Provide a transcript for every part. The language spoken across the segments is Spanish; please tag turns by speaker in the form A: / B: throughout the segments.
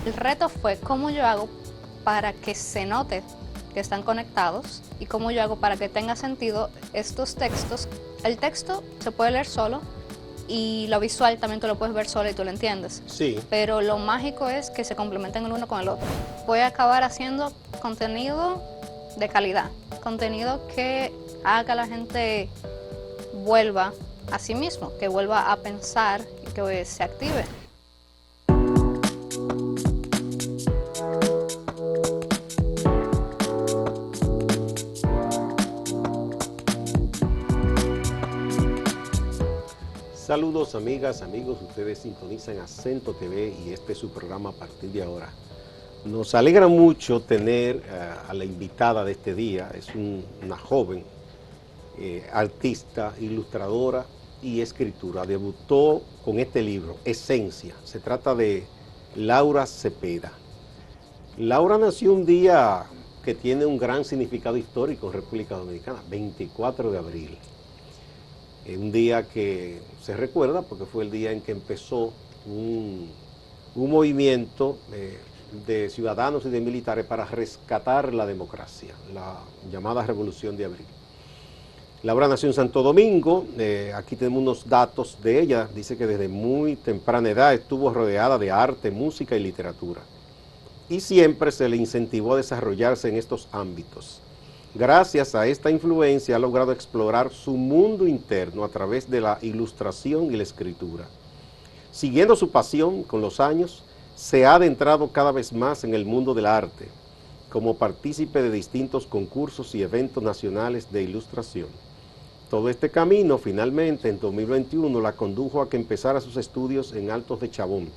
A: el reto fue cómo yo hago para que se note que están conectados y cómo yo hago para que tenga sentido estos textos. El texto se puede leer solo y lo visual también tú lo puedes ver solo y tú lo entiendes.
B: Sí.
A: Pero lo mágico es que se complementen el uno con el otro. Voy a acabar haciendo contenido de calidad, contenido que haga que la gente vuelva a sí mismo, que vuelva a pensar y que se active.
B: Saludos amigas, amigos, ustedes sintonizan Acento TV y este es su programa a partir de ahora. Nos alegra mucho tener a la invitada de este día, es una joven artista, ilustradora y escritura. Debutó con este libro, Esencia, se trata de Laura Cepeda. Laura nació un día que tiene un gran significado histórico en República Dominicana, 24 de abril. Un día que se recuerda porque fue el día en que empezó un movimiento de ciudadanos y de militares para rescatar la democracia, la llamada Revolución de Abril. Laura nació en Santo Domingo, aquí tenemos unos datos de ella, dice que desde muy temprana edad estuvo rodeada de arte, música y literatura, y siempre se le incentivó a desarrollarse en estos ámbitos. Gracias a esta influencia ha logrado explorar su mundo interno a través de la ilustración y la escritura. Siguiendo su pasión con los años, se ha adentrado cada vez más en el mundo del arte, como partícipe de distintos concursos y eventos nacionales de ilustración. Todo este camino, finalmente, en 2021, la condujo a que empezara sus estudios en Altos de Chabón,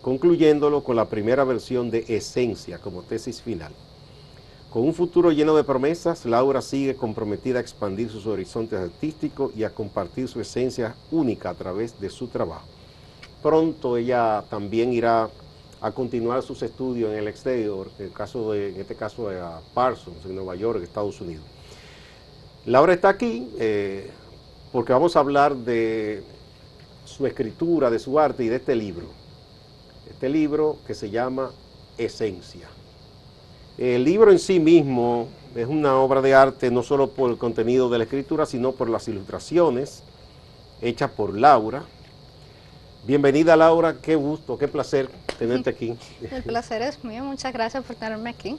B: concluyéndolo con la primera versión de Esencia como tesis final. Con un futuro lleno de promesas, Laura sigue comprometida a expandir sus horizontes artísticos y a compartir su esencia única a través de su trabajo. Pronto ella también irá a continuar sus estudios en el exterior, en este caso a Parsons, en Nueva York, Estados Unidos. Laura está aquí porque vamos a hablar de su escritura, de su arte y de este libro que se llama Esencia. El libro en sí mismo es una obra de arte no solo por el contenido de la escritura, sino por las ilustraciones hechas por Laura. Bienvenida Laura, qué gusto, qué placer tenerte aquí.
A: El placer es mío, muchas gracias por tenerme aquí.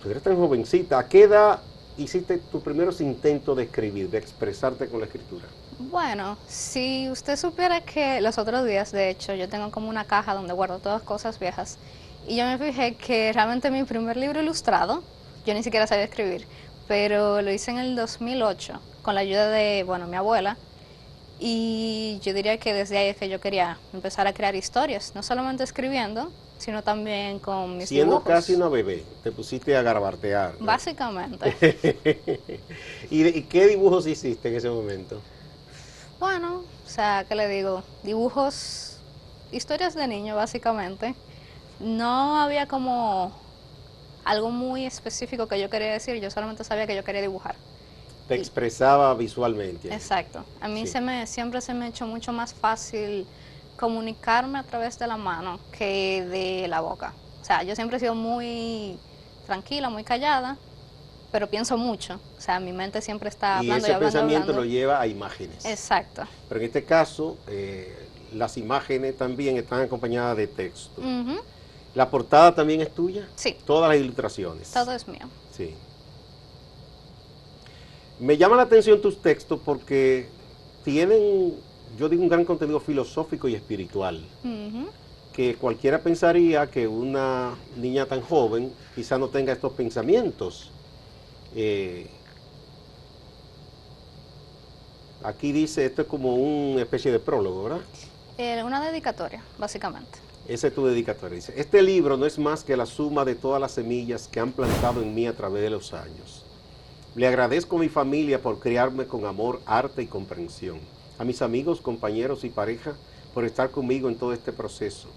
B: Tú eres tan jovencita, ¿a qué edad hiciste tus primeros intentos de escribir, de expresarte con la escritura?
A: Bueno, si usted supiera que los otros días, de hecho, yo tengo como una caja donde guardo todas cosas viejas, y yo me fijé que realmente mi primer libro ilustrado, yo ni siquiera sabía escribir, pero lo hice en el 2008 con la ayuda de, bueno, mi abuela, y yo diría que desde ahí es que yo quería empezar a crear historias, no solamente escribiendo, sino también con mis
B: Siendo
A: dibujos.
B: casi una bebé, te pusiste a garabatear, ¿no?
A: Básicamente.
B: ¿Y qué dibujos hiciste en ese momento?
A: Bueno, o sea, ¿qué le digo? Dibujos, historias de niño, básicamente. No había como algo muy específico que yo quería decir, yo solamente sabía que yo quería dibujar.
B: Te expresaba visualmente.
A: Exacto. A mí
B: Sí.
A: siempre se me ha hecho mucho más fácil comunicarme a través de la mano que de la boca. O sea, yo siempre he sido muy tranquila, muy callada, pero pienso mucho. O sea, mi mente siempre está
B: Y
A: hablando y
B: ese
A: hablando y
B: pensamiento
A: hablando.
B: lo lleva a imágenes.
A: Exacto.
B: Pero en este caso, las imágenes también están acompañadas de texto.
A: Ujú.
B: ¿La portada también es tuya?
A: Sí.
B: Todas las ilustraciones.
A: Todo es mío.
B: Sí. Me llama la atención tus textos porque tienen, yo digo, un gran contenido filosófico y espiritual.
A: Ujú.
B: Que cualquiera pensaría que una niña tan joven quizá no tenga estos pensamientos. Aquí dice, esto es como una especie de prólogo, ¿verdad?
A: Una dedicatoria, básicamente.
B: Esa es tu dedicatoria. Dice, este libro no es más que la suma de todas las semillas que han plantado en mí a través de los años. Le agradezco a mi familia por criarme con amor, arte y comprensión. A mis amigos, compañeros y pareja por estar conmigo en todo este proceso.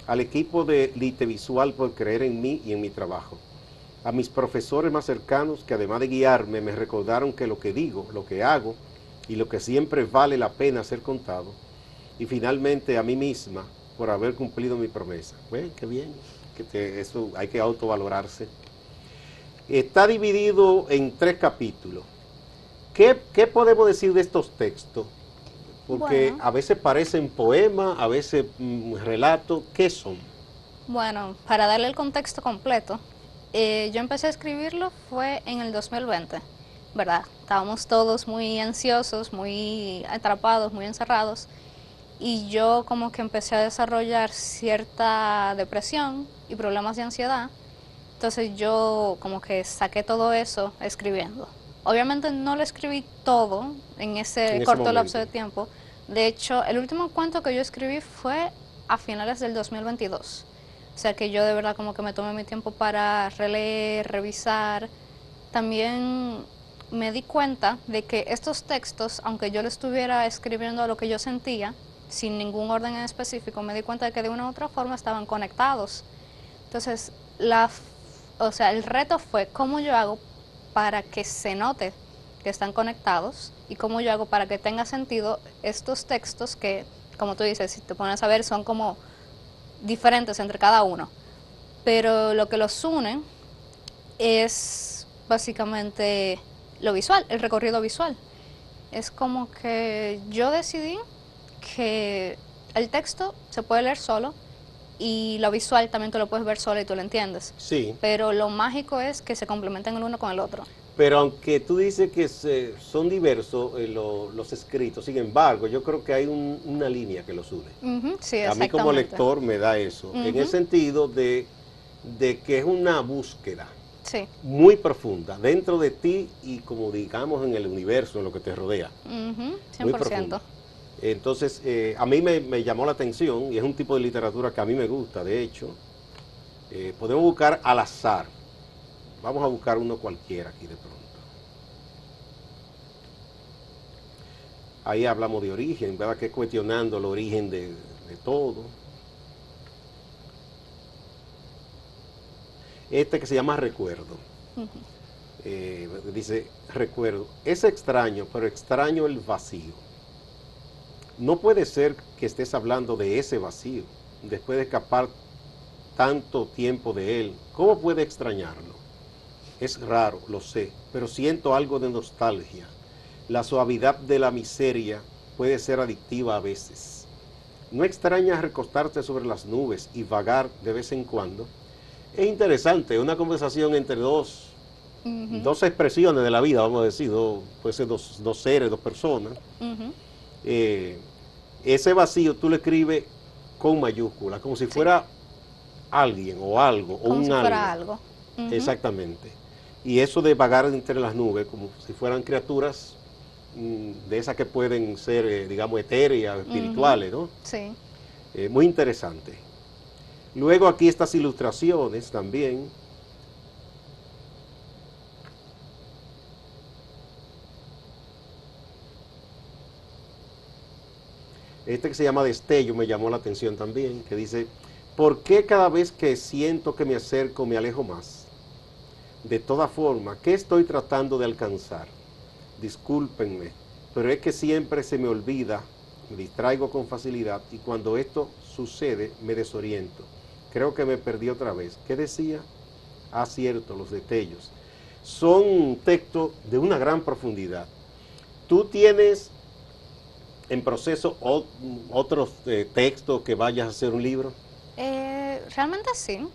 B: Al equipo de Lite Visual por creer en mí y en mi trabajo. A mis profesores más cercanos que además de guiarme me recordaron que lo que digo, lo que hago y lo que siempre vale la pena ser contado. Y finalmente a mí misma por haber cumplido mi promesa. Bueno, qué bien, eso hay que autovalorarse. Está dividido en 3 capítulos. ¿Qué podemos decir de estos textos? Porque
A: Bueno,
B: a veces parecen poemas, a veces relatos. ¿Qué son?
A: bueno, para darle el contexto completo, yo empecé a escribirlo fue en el 2020, ¿verdad? Estábamos todos muy ansiosos, muy atrapados, muy encerrados, y yo como que empecé a desarrollar cierta depresión y problemas de ansiedad. Entonces yo como que saqué todo eso escribiendo. Obviamente no lo escribí todo en ese
B: En ese
A: corto lapso
B: momento.
A: de tiempo. De hecho, el último cuento que yo escribí fue a finales del 2022. O sea que yo de verdad como que me tomé mi tiempo para releer, revisar. También me di cuenta de que estos textos, aunque yo le estuviera escribiendo a lo que yo sentía, sin ningún orden en específico, me di cuenta de que de una u otra forma estaban conectados. Entonces, o sea, el reto fue cómo yo hago para que se note que están conectados y cómo yo hago para que tenga sentido estos textos que, como tú dices, si te pones a ver, son como diferentes entre cada uno. Pero lo que los une es básicamente lo visual, el recorrido visual. Es como que yo decidí que el texto se puede leer solo y lo visual también tú lo puedes ver solo y tú lo entiendes.
B: Sí,
A: Pero lo mágico es que se complementan el uno con el otro.
B: pero aunque tú dices que son diversos los escritos, sin embargo, yo creo que hay una línea que los une.
A: Ujú, sí,
B: A mí como
A: exactamente.
B: lector me da eso, en el
A: Ujú,
B: sentido de que es una búsqueda
A: sí,
B: muy profunda dentro de ti y como digamos en el universo, en lo que te rodea,
A: ujú,
B: muy
A: 100%.
B: profunda. Entonces, a mí me llamó la atención y es un tipo de literatura que a mí me gusta, de hecho. Podemos buscar al azar, vamos a buscar uno cualquiera aquí de pronto. Ahí hablamos de origen, ¿verdad? Que cuestionando el origen de todo. Este que se llama Recuerdo. Dice, recuerdo, es extraño, pero extraño el vacío. No puede ser que estés hablando de ese vacío, después de escapar tanto tiempo de él. ¿Cómo puede extrañarlo? Es raro, lo sé, pero siento algo de nostalgia. La suavidad de la miseria puede ser adictiva a veces. ¿No extrañas recostarte sobre las nubes y vagar de vez en cuando? Es interesante, una conversación entre
A: Ujú,
B: dos expresiones de la vida, vamos a decir, puede ser dos seres, dos personas.
A: ujú,
B: Eh, Ese vacío tú lo escribes con mayúsculas, como si
A: sí,
B: fuera alguien o algo, o
A: como
B: un
A: si fuera
B: algo.
A: algo. Ujú,
B: Exactamente. Y eso de vagar entre las nubes, como si fueran criaturas de esas que pueden ser, digamos, etéreas,
A: ujú,
B: espirituales, ¿no?
A: sí.
B: Muy interesante. Luego aquí estas ilustraciones también. Este que se llama Destello me llamó la atención también, que dice, ¿por qué cada vez que siento que me acerco me alejo más? De toda forma, ¿qué estoy tratando de alcanzar? Discúlpenme, pero es que siempre se me olvida, me distraigo con facilidad y cuando esto sucede me desoriento. Creo que me perdí otra vez. ¿Qué decía? Ah, cierto, los destellos. Son textos de una gran profundidad. Tú tienes en proceso otros textos que vayas a hacer un libro.
A: Realmente sí,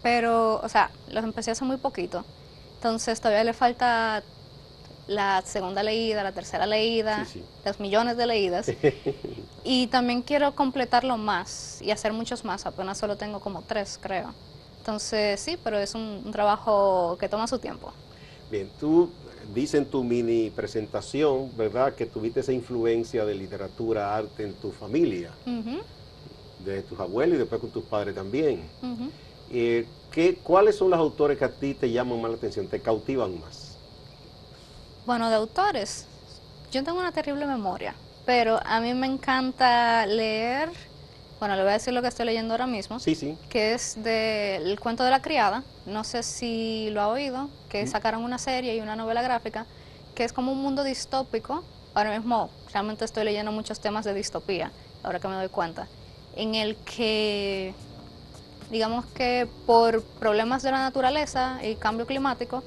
A: pero, o sea, los empecé hace muy poquito. Entonces todavía le falta la segunda leída, la tercera
B: Sí,
A: leída,
B: sí.
A: los millones de leídas. Y también quiero completarlo más y hacer muchos más. Apenas solo tengo como 3, creo. Entonces sí, pero es un trabajo que toma su tiempo.
B: Bien, tú dices en tu mini presentación, ¿verdad?, que tuviste esa influencia de literatura, arte en tu familia,
A: Ujú,
B: de tus abuelos y después con tus padres también.
A: ujú.
B: ¿Cuáles son los autores que a ti te llaman más la atención, te cautivan más?
A: Bueno, de autores, yo tengo una terrible memoria, pero a mí me encanta leer, bueno, le voy a decir lo que estoy leyendo ahora mismo,
B: Sí, sí.
A: que es del cuento de la criada, no sé si lo ha oído, que sacaron una serie y una novela gráfica, que es como un mundo distópico. Ahora mismo realmente estoy leyendo muchos temas de distopía, ahora que me doy cuenta. en el que, digamos que por problemas de la naturaleza y cambio climático,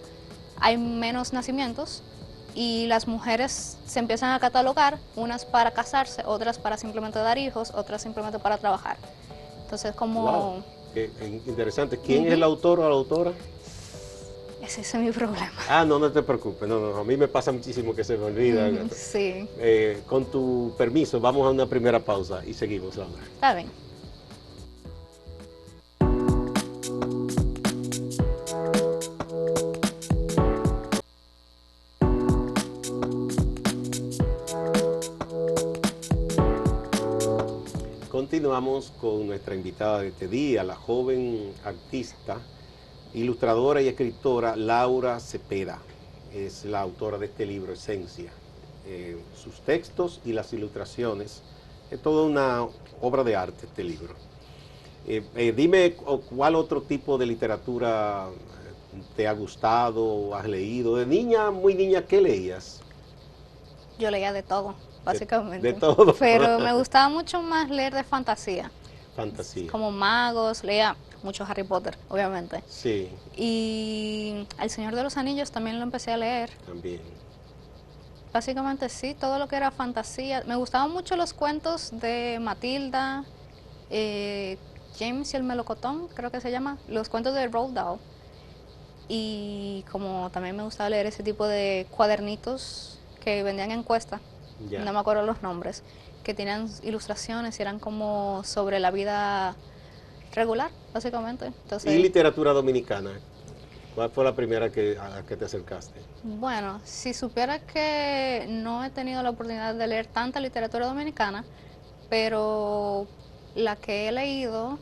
A: hay menos nacimientos y las mujeres se empiezan a catalogar, unas para casarse, otras para simplemente dar hijos, otras simplemente para trabajar. Entonces,
B: Wow,
A: como...
B: qué interesante. ¿Quién es el autor o la autora?
A: Ese es mi problema.
B: Ah, no, no te preocupes, no, no, a mí me pasa muchísimo que se me olvida.
A: Sí,
B: Con tu permiso, vamos a una primera pausa y seguimos, Laura.
A: está bien.
B: Continuamos con nuestra invitada de este día, la joven artista, ilustradora y escritora Laura Cepeda. Es la autora de este libro, Esencia. Sus textos y las ilustraciones, es toda una obra de arte este libro. Dime cuál otro tipo de literatura te ha gustado, has leído. De niña, muy niña, ¿qué leías?
A: Yo leía de todo, básicamente.
B: De todo.
A: Pero me gustaba mucho más leer de fantasía.
B: Fantasía.
A: Como magos, leía mucho Harry Potter, obviamente.
B: Sí.
A: Y El Señor de los Anillos también lo empecé a leer.
B: También.
A: Básicamente sí, todo lo que era fantasía. Me gustaban mucho los cuentos de Matilda, James y el Melocotón, creo que se llama. Los cuentos de Roald Dahl. Y como también me gustaba leer ese tipo de cuadernitos que vendían en Cuesta,
B: Ya.
A: no me acuerdo los nombres, que tenían ilustraciones y eran como sobre la vida regular, básicamente. Entonces,
B: ¿Y literatura dominicana? ¿Cuál fue la primera a la que te acercaste?
A: bueno, si supiera que no he tenido la oportunidad de leer tanta literatura dominicana, pero la que he leído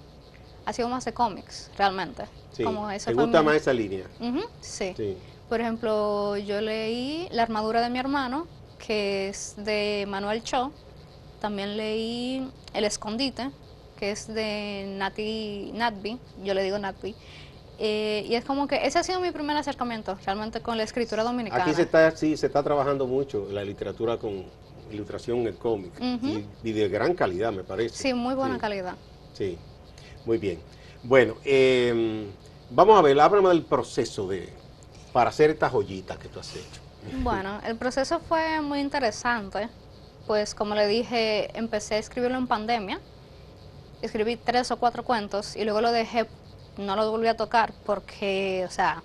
A: ha sido más de cómics, realmente.
B: Sí.
A: Como eso
B: ¿Te
A: fue
B: gusta
A: mi...
B: más esa línea?
A: Sí.
B: Sí.
A: Por ejemplo, yo leí La armadura de mi hermano, que es de Manuel Cho. También leí El escondite, que es de Natby, yo le digo Natby. Y es como que ese ha sido mi primer acercamiento realmente con la escritura dominicana.
B: Aquí se está trabajando mucho la literatura con ilustración en el cómic. Y de gran calidad, me parece.
A: Sí, muy buena
B: Sí.
A: calidad.
B: Sí, muy bien. Bueno, vamos a ver, háblame del proceso para hacer estas joyitas que tú has hecho.
A: Bueno, el proceso fue muy interesante, pues como le dije, empecé a escribirlo en pandemia, escribí 3 o 4 cuentos y luego lo dejé, no lo volví a tocar porque, o sea,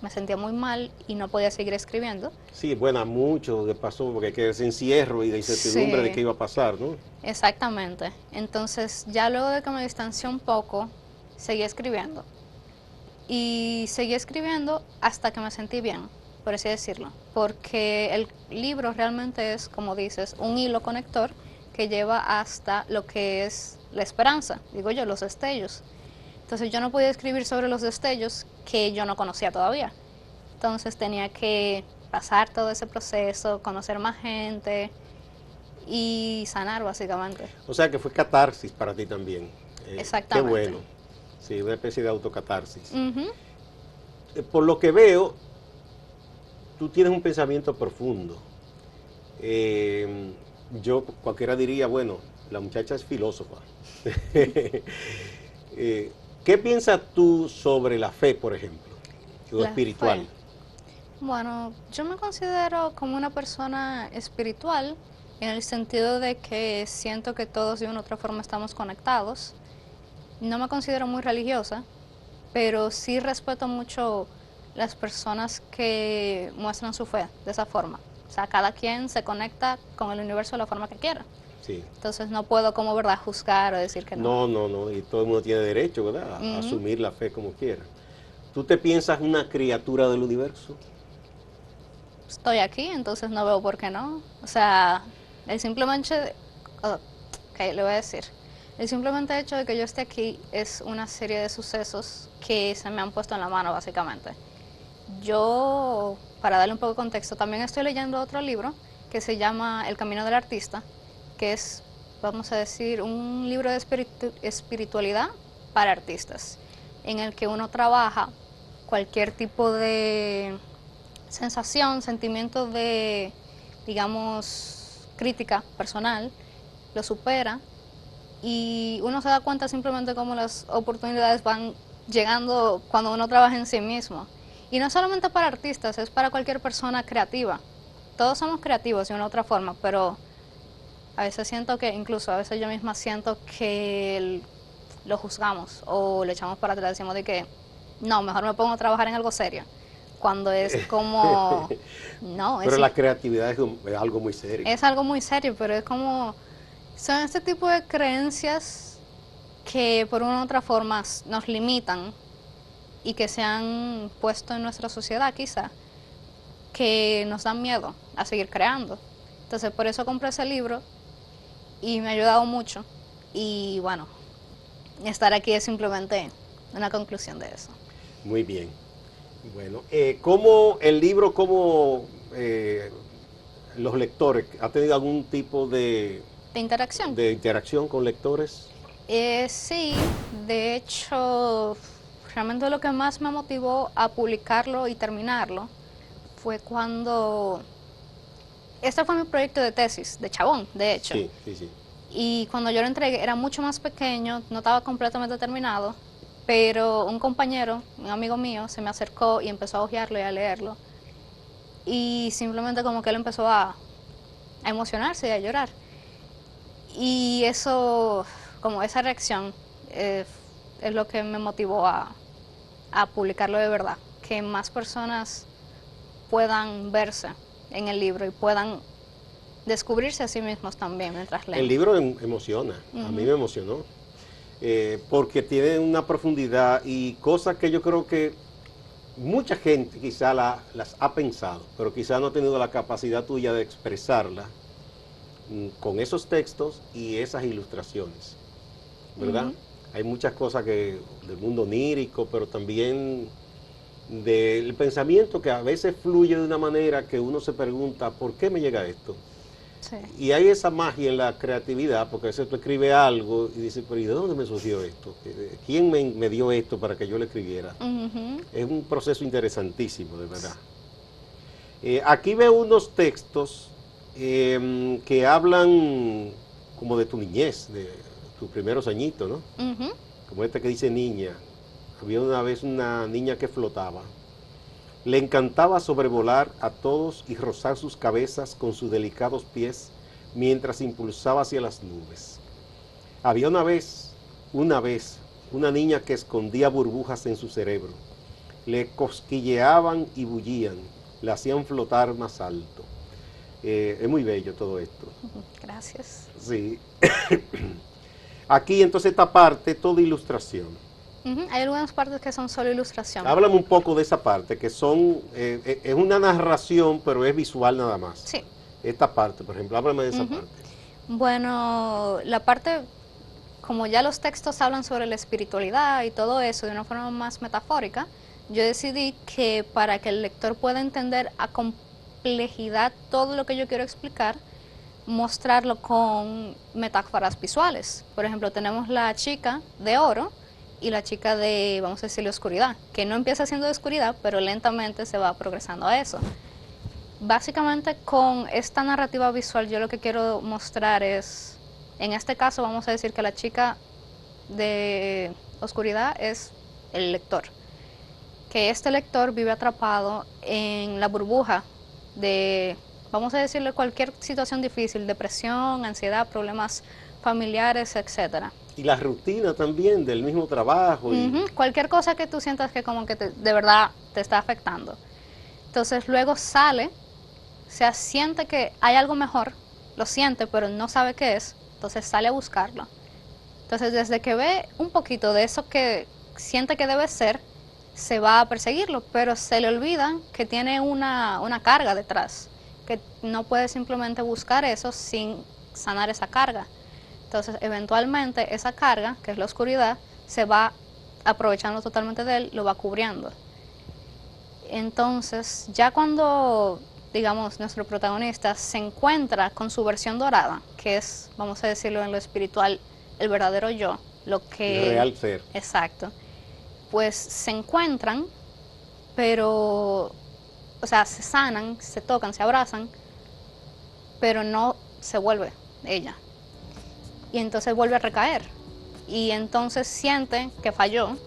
A: me sentía muy mal y no podía seguir escribiendo.
B: Sí, bueno, mucho que pasó, porque que ese encierro y de incertidumbre de qué iba a pasar, ¿no?
A: Exactamente. Entonces, ya luego de que me distancié un poco, seguí escribiendo. Y seguí escribiendo hasta que me sentí bien, por así decirlo. Porque el libro realmente es, como dices, un hilo conector que lleva hasta lo que es la esperanza, digo yo, los destellos. Entonces yo no podía escribir sobre los destellos que yo no conocía todavía. Entonces tenía que pasar todo ese proceso, conocer más gente y sanar básicamente.
B: O sea que fue catarsis para ti también.
A: Exactamente.
B: Qué bueno. Sí, una especie de autocatarsis.
A: Ujú.
B: Por lo que veo, tú tienes un pensamiento profundo. Yo cualquiera diría, bueno, la muchacha es filósofa. ¿Qué piensas tú sobre la fe, por ejemplo? Lo
A: La
B: espiritual.
A: fe. Bueno, yo me considero como una persona espiritual en el sentido de que siento que todos de una u otra forma estamos conectados. No me considero muy religiosa, pero sí respeto mucho las personas que muestran su fe de esa forma. O sea, cada quien se conecta con el universo de la forma que quiera.
B: Sí.
A: Entonces no puedo como verdad juzgar o decir que no.
B: No, no, no, y todo el mundo tiene derecho, ¿verdad? A
A: Ujú.
B: asumir la fe como quiera. ¿Tú te piensas una criatura del universo?
A: Estoy aquí, entonces no veo por qué no. O sea, el simplemente, ok, le voy a decir, el simplemente hecho de que yo esté aquí es una serie de sucesos que se me han puesto en la mano, básicamente. Yo, para darle un poco de contexto, también estoy leyendo otro libro que se llama El Camino del Artista, que es, vamos a decir, un libro de espiritualidad para artistas, en el que uno trabaja cualquier tipo de sensación, sentimiento de, digamos, crítica personal, lo supera y uno se da cuenta simplemente cómo las oportunidades van llegando cuando uno trabaja en sí mismo. Y no solamente para artistas, es para cualquier persona creativa. Todos somos creativos de una u otra forma, pero a veces siento que, incluso a veces yo misma siento que lo juzgamos o le echamos para atrás, decimos de que no, mejor me pongo a trabajar en algo serio. Cuando es como, no,
B: Pero la creatividad es algo muy serio.
A: es algo muy serio, pero es como, son este tipo de creencias que por una u otra forma nos limitan y que se han puesto en nuestra sociedad quizá, que nos dan miedo a seguir creando. Entonces por eso compré ese libro y me ha ayudado mucho. Y bueno, estar aquí es simplemente una conclusión de eso.
B: Muy bien. Bueno, ¿cómo el libro, cómo los lectores, ha tenido algún tipo
A: ¿De interacción?
B: de interacción con lectores?
A: Sí, de hecho, realmente lo que más me motivó a publicarlo y terminarlo fue cuando... Este fue mi proyecto de tesis, de chabón, de hecho.
B: Sí, sí, sí.
A: Y cuando yo lo entregué era mucho más pequeño, no estaba completamente terminado, pero un compañero, un amigo mío, se me acercó y empezó a hojearlo y a leerlo. Y simplemente como que él empezó a emocionarse y a llorar. Y eso, como esa reacción, es lo que me motivó a publicarlo de verdad. Que más personas puedan verse en el libro y puedan descubrirse a sí mismos también mientras leen.
B: El libro emociona, a mí me emocionó, porque tiene una profundidad y cosas que yo creo que mucha gente quizá las ha pensado, pero quizá no ha tenido la capacidad tuya de expresarla con esos textos y esas ilustraciones, ¿verdad? Hay muchas cosas que del mundo onírico, pero también del pensamiento que a veces fluye de una manera que uno se pregunta, ¿por qué me llega esto?
A: Sí.
B: Y hay esa magia en la creatividad, porque a veces tú escribes algo y dices, pero ¿y de dónde me surgió esto? ¿Quién me dio esto para que yo lo escribiera? Es un proceso interesantísimo, de verdad. Aquí veo unos textos que hablan como de tu niñez, de tus primeros añitos, ¿no? Como este que dice niña. Había una vez una niña que flotaba. Le encantaba sobrevolar a todos y rozar sus cabezas con sus delicados pies mientras impulsaba hacia las nubes. Había una una niña que escondía burbujas en su cerebro. Le cosquilleaban y bullían, le hacían flotar más alto. Es muy bello todo esto.
A: Gracias.
B: Sí. Aquí entonces esta parte, toda ilustración.
A: Hay algunas partes que son solo ilustración.
B: Háblame un poco de esa parte, que son, es una narración, pero es visual nada más.
A: Sí.
B: Esta parte, por ejemplo, háblame de esa parte.
A: Bueno, la parte, como ya los textos hablan sobre la espiritualidad y todo eso de una forma más metafórica, yo decidí que para que el lector pueda entender a complejidad todo lo que yo quiero explicar, mostrarlo con metáforas visuales. Por ejemplo, tenemos la chica de oro y la chica de, vamos a decirle, oscuridad, que no empieza siendo de oscuridad, pero lentamente se va progresando a eso. Básicamente con esta narrativa visual yo lo que quiero mostrar es, en este caso vamos a decir que la chica de oscuridad es el lector, que este lector vive atrapado en la burbuja de, vamos a decirle, cualquier situación difícil, depresión, ansiedad, problemas familiares, etcétera.
B: Y la rutina también del mismo trabajo.
A: Cualquier cosa que tú sientas que como que de verdad te está afectando. Entonces luego sale, o sea, siente que hay algo mejor, lo siente, pero no sabe qué es, entonces sale a buscarlo. Entonces desde que ve un poquito de eso que siente que debe ser, se va a perseguirlo, pero se le olvida que tiene una carga detrás, que no puede simplemente buscar eso sin sanar esa carga. Entonces eventualmente esa carga, que es la oscuridad, se va aprovechando totalmente de él, lo va cubriendo. Entonces ya cuando, digamos, nuestro protagonista se encuentra con su versión dorada, que es, vamos a decirlo en lo espiritual, el verdadero yo, lo que...
B: El real ser.
A: Exacto. Pues se encuentran, pero, o sea, se sanan, se tocan, se abrazan, pero no se vuelve ella. y entonces vuelve a recaer. Y entonces siente que falló,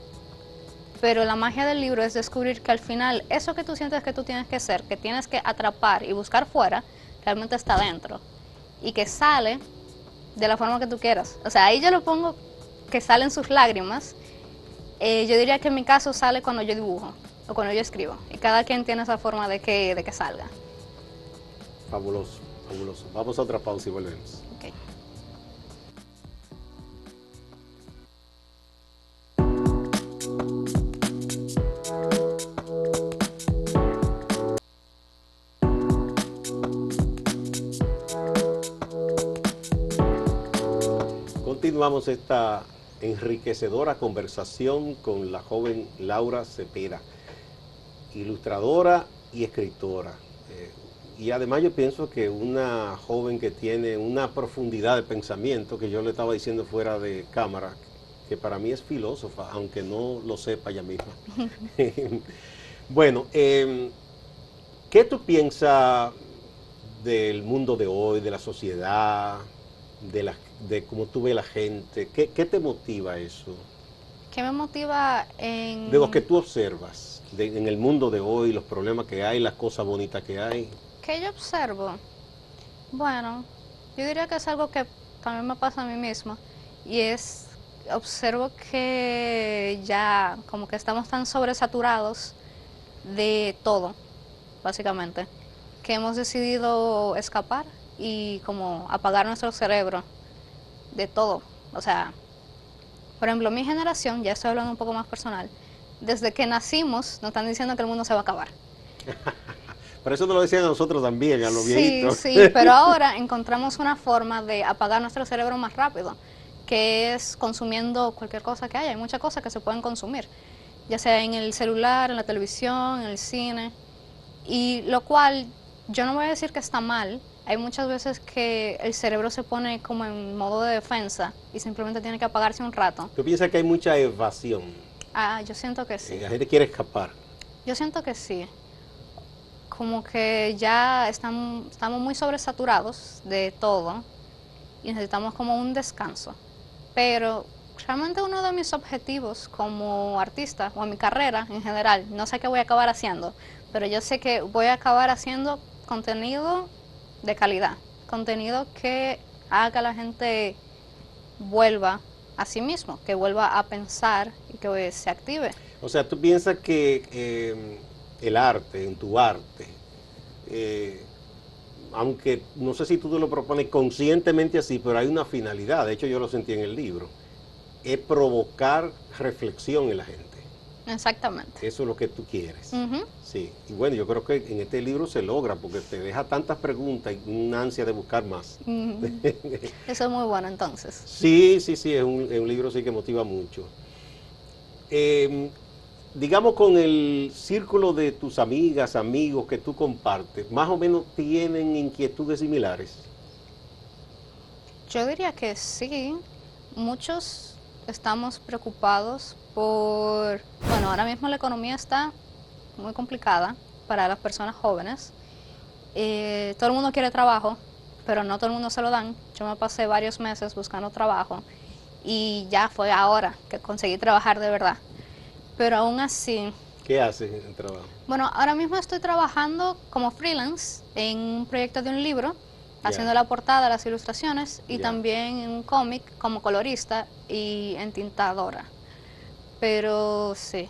A: pero la magia del libro es descubrir que al final eso que tú sientes que tú tienes que hacer, que tienes que atrapar y buscar fuera, realmente está dentro y que sale de la forma que tú quieras. O sea, ahí yo lo pongo que salen sus lágrimas. Yo diría que en mi caso sale cuando yo dibujo o cuando yo escribo. Y cada quien tiene esa forma de que salga.
B: Fabuloso, fabuloso. Vamos a otra pausa y volvemos.
A: Okay.
B: Continuamos esta enriquecedora conversación con la joven Laura Cepeda, ilustradora y escritora. Y además yo pienso que una joven que tiene una profundidad de pensamiento, que yo le estaba diciendo fuera de cámara, que para mí es filósofa, aunque no lo sepa ella misma. Bueno, ¿qué tú piensas del mundo de hoy, de la sociedad, de cómo tú ves la gente? ¿Qué te motiva eso?
A: ¿Qué me motiva en...?
B: De lo que tú observas en el mundo de hoy, los problemas que hay, las cosas bonitas que hay.
A: ¿Qué yo observo? Bueno, yo diría que es algo que también me pasa a mí misma y es, observo que ya como que estamos tan sobresaturados de todo, básicamente, que hemos decidido escapar y como apagar nuestro cerebro de todo. O sea, por ejemplo, mi generación, ya estoy hablando un poco más personal, desde que nacimos nos están diciendo que el mundo se va a acabar.
B: Pero eso nos lo decían a nosotros también, a los viejitos.
A: Sí, pero ahora encontramos una forma de apagar nuestro cerebro más rápido, que es consumiendo cualquier cosa que haya. Hay muchas cosas que se pueden consumir, ya sea en el celular, en la televisión, en el cine, y lo cual yo no voy a decir que está mal. Hay muchas veces que el cerebro se pone como en modo de defensa y simplemente tiene que apagarse un rato.
B: ¿Tú piensas que hay mucha evasión?
A: Ah, yo siento que sí.
B: La gente quiere escapar.
A: Yo siento que sí. Como que ya estamos muy sobresaturados de todo y necesitamos como un descanso. Pero realmente uno de mis objetivos como artista o en mi carrera en general, no sé qué voy a acabar haciendo, pero yo sé que voy a acabar haciendo contenido de calidad, contenido que haga a la gente vuelva a sí mismo, que vuelva a pensar y que se active.
B: O sea, ¿tú piensas que el arte, en tu arte, aunque no sé si tú te lo propones conscientemente así, pero hay una finalidad, de hecho yo lo sentí en el libro, es provocar reflexión en la gente?
A: Exactamente.
B: Eso es lo que tú quieres.
A: Uh-huh.
B: Sí, y bueno, yo creo que en este libro se logra porque te deja tantas preguntas y una ansia de buscar más.
A: Uh-huh. Eso es muy bueno entonces.
B: Sí, es un libro sí que motiva mucho. Digamos, con el círculo de tus amigas, amigos que tú compartes, ¿más o menos tienen inquietudes similares?
A: Yo diría que sí. Muchos estamos preocupados por... Bueno, ahora mismo la economía está muy complicada para las personas jóvenes. Todo el mundo quiere trabajo, pero no todo el mundo se lo dan. Yo me pasé varios meses buscando trabajo y ya fue ahora que conseguí trabajar de verdad. Pero aún así...
B: ¿Qué haces en el trabajo?
A: Bueno, ahora mismo estoy trabajando como freelance en un proyecto de un libro, haciendo la portada, las ilustraciones, y también en un cómic como colorista y entintadora. Pero sí,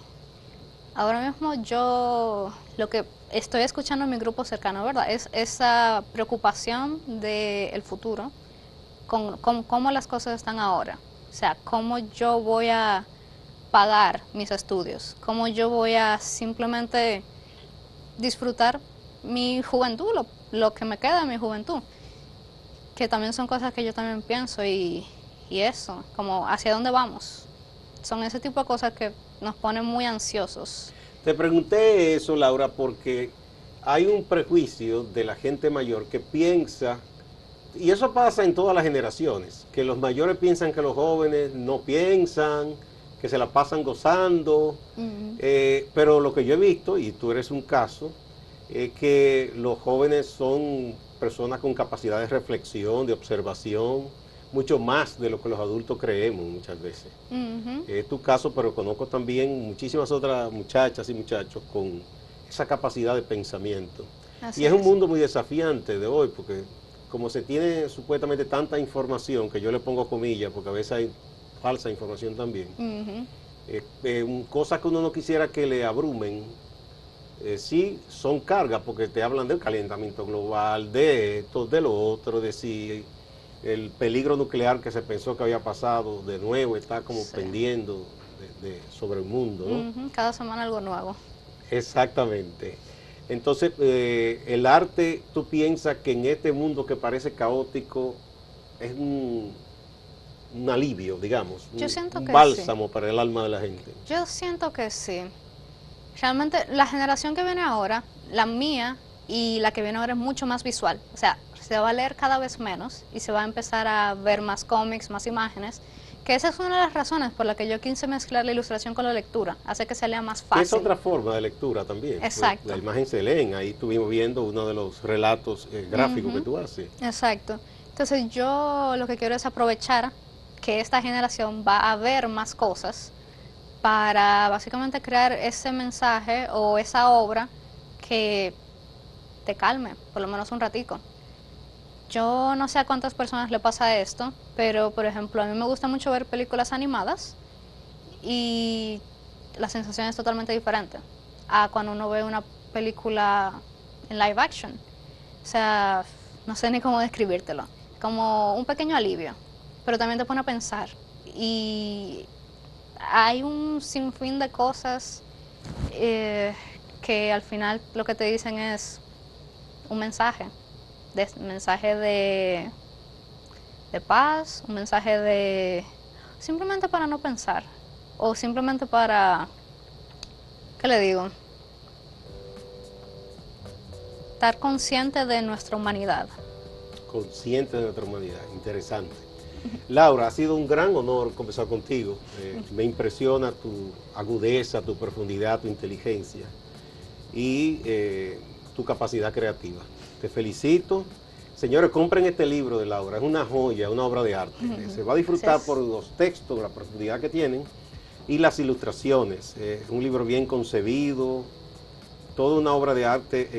A: ahora mismo yo lo que estoy escuchando en mi grupo cercano, ¿verdad? Es esa preocupación del futuro, con cómo las cosas están ahora. O sea, cómo yo voy a pagar mis estudios, cómo yo voy a simplemente disfrutar mi juventud, lo que me queda de mi juventud, que también son cosas que yo también pienso y eso, como hacia dónde vamos. Son ese tipo de cosas que nos ponen muy ansiosos.
B: Te pregunté eso, Laura, porque hay un prejuicio de la gente mayor que piensa, y eso pasa en todas las generaciones, que los mayores piensan que los jóvenes no piensan, que se la pasan gozando, pero lo que yo he visto, y tú eres un caso, es que los jóvenes son personas con capacidad de reflexión, de observación, mucho más de lo que los adultos creemos muchas veces. Es tu caso, pero conozco también muchísimas otras muchachas y muchachos con esa capacidad de pensamiento.
A: Así
B: Y es un
A: es.
B: mundo muy desafiante de hoy, porque como se tiene supuestamente tanta información, que yo le pongo comillas, porque a veces hay falsa información también, cosas que uno no quisiera que le abrumen, sí son cargas, porque te hablan del calentamiento global, de esto, de lo otro, de si el peligro nuclear que se pensó que había pasado, de nuevo está como
A: Sí.
B: pendiendo sobre el mundo, ¿no?
A: Cada semana algo nuevo.
B: Exactamente. Entonces, el arte, tú piensas que en este mundo que parece caótico es un alivio, digamos,
A: Yo siento
B: un
A: que sí.
B: bálsamo para el alma de la gente.
A: Yo siento que sí. Realmente la generación que viene ahora, la mía y la que viene ahora es mucho más visual. O sea, se va a leer cada vez menos y se va a empezar a ver más cómics, más imágenes. Que esa es una de las razones por la que yo quise mezclar la ilustración con la lectura. Hace que se lea más
B: Que es
A: fácil.
B: otra forma de lectura también.
A: Exacto.
B: La imagen se leen, ahí estuvimos viendo uno de los relatos gráficos que tú haces.
A: Exacto. Entonces yo lo que quiero es aprovechar que esta generación va a ver más cosas para básicamente crear ese mensaje o esa obra que te calme, por lo menos un ratico. Yo no sé a cuántas personas le pasa esto, pero por ejemplo a mí me gusta mucho ver películas animadas y la sensación es totalmente diferente a cuando uno ve una película en live action. O sea, no sé ni cómo describírtelo. Como un pequeño alivio, pero también te pone a pensar. Y hay un sinfín de cosas que al final lo que te dicen es un mensaje de paz, un mensaje de simplemente para no pensar o simplemente para, ¿qué le digo? Estar consciente de nuestra humanidad.
B: Consciente de nuestra humanidad, interesante. Laura, ha sido un gran honor conversar contigo. Me impresiona tu agudeza, tu profundidad, tu inteligencia y tu capacidad creativa. Te felicito. Señores, compren este libro de Laura, es una joya, una obra de arte. Se va a disfrutar por los textos, la profundidad que tienen y las ilustraciones. Es un libro bien concebido, toda una obra de arte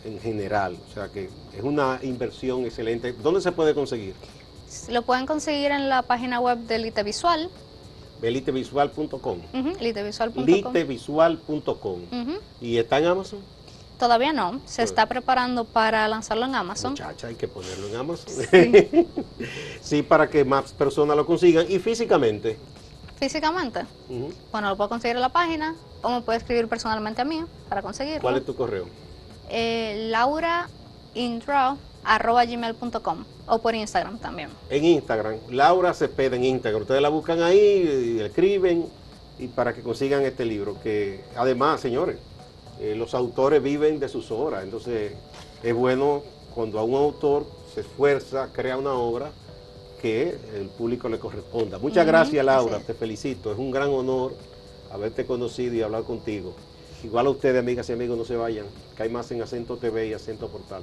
B: en general, o sea que es una inversión excelente. ¿Dónde se puede conseguir?
A: Lo pueden conseguir en la página web de Litevisual.
B: Litevisual.com.
A: Litevisual.com.
B: Litevisual.com. ¿Y está en Amazon?
A: Todavía no, se está preparando para lanzarlo en Amazon.
B: Muchacha, hay que ponerlo en Amazon.
A: Sí.
B: Sí, para que más personas lo consigan. Y físicamente.
A: Físicamente, bueno, lo puedo conseguir en la página o me puede escribir personalmente a mí para conseguirlo.
B: ¿Cuál es tu correo?
A: lauraintro@gmail.com o por Instagram también.
B: En Instagram, Laura Cepeda en Instagram. Ustedes la buscan ahí, y escriben y para que consigan este libro. Que además, señores, los autores viven de sus obras. Entonces, es bueno cuando a un autor se esfuerza, crea una obra que el público le corresponda. Muchas gracias, Laura. Te felicito. Es un gran honor haberte conocido y hablar contigo. Igual a ustedes, amigas y amigos, no se vayan, que hay más en Acento TV y Acento Portal.